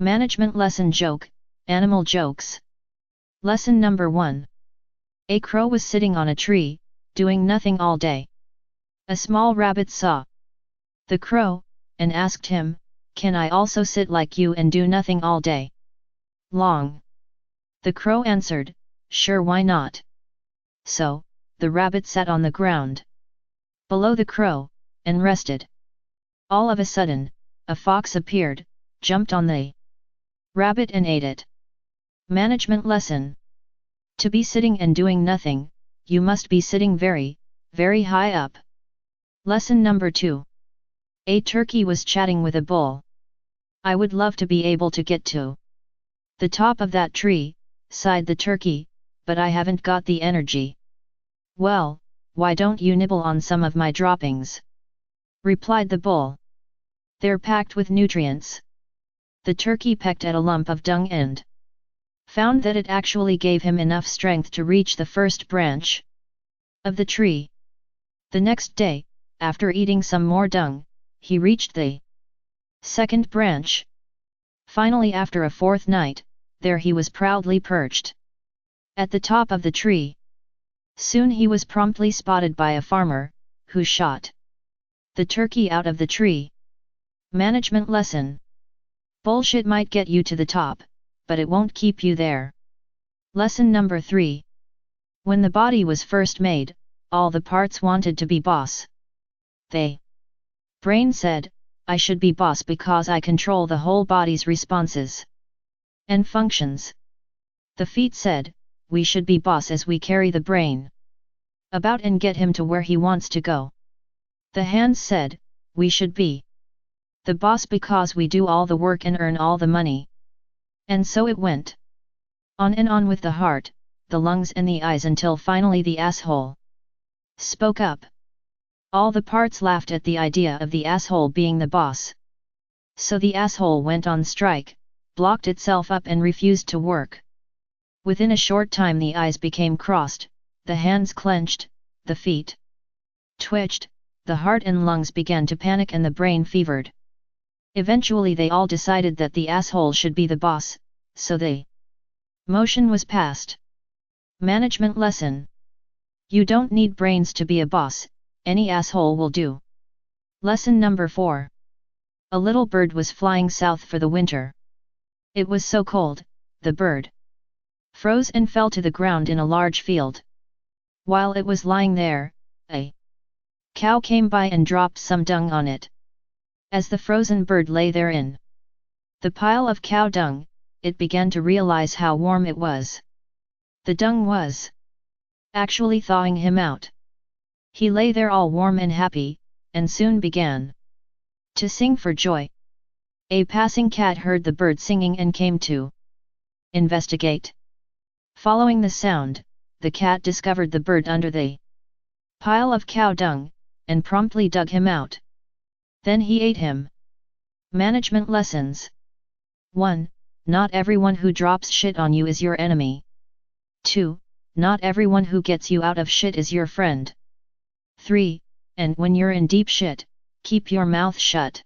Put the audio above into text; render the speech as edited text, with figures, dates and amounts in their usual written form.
Management lesson joke, animal jokes. Lesson number 1. A crow was sitting on a tree, doing nothing all day. A small rabbit saw the crow, and asked him, "Can I also sit like you and do nothing all day long?" The crow answered, "Sure, why not?" So, the rabbit sat on the ground below the crow, and rested. All of a sudden, a fox appeared, jumped on the rabbit and ate it. Management lesson. To be sitting and doing nothing, you must be sitting very, very high up. Lesson number 2. A turkey was chatting with a bull. "I would love to be able to get to the top of that tree," sighed the turkey, "but I haven't got the energy." "Well, why don't you nibble on some of my droppings?" replied the bull. "They're packed with nutrients." The turkey pecked at a lump of dung and found that it actually gave him enough strength to reach the first branch of the tree. The next day, after eating some more dung, he reached the second branch. Finally, after a fourth night, there he was proudly perched at the top of the tree. Soon he was promptly spotted by a farmer, who shot the turkey out of the tree. Management lesson. Bullshit might get you to the top, but it won't keep you there. Lesson number 3. When the body was first made, all the parts wanted to be boss. The brain said, "I should be boss because I control the whole body's responses and functions." The feet said, "We should be boss as we carry the brain about and get him to where he wants to go." The hands said, "We should be the boss because we do all the work and earn all the money." And so it went on and on with the heart, the lungs and the eyes until finally the asshole spoke up. All the parts laughed at the idea of the asshole being the boss. So the asshole went on strike, blocked itself up and refused to work. Within a short time the eyes became crossed, the hands clenched, the feet twitched, the heart and lungs began to panic and the brain fevered. Eventually they all decided that the asshole should be the boss, so the motion was passed. Management lesson. You don't need brains to be a boss, any asshole will do. Lesson number 4. A little bird was flying south for the winter. It was so cold, the bird froze and fell to the ground in a large field. While it was lying there, a cow came by and dropped some dung on it. As the frozen bird lay there in the pile of cow dung, it began to realize how warm it was. The dung was actually thawing him out. He lay there all warm and happy, and soon began to sing for joy. A passing cat heard the bird singing and came to investigate. Following the sound, the cat discovered the bird under the pile of cow dung, and promptly dug him out. Then he ate him. Management lessons. 1. Not everyone who drops shit on you is your enemy. 2. Not everyone who gets you out of shit is your friend. 3. And when you're in deep shit, keep your mouth shut.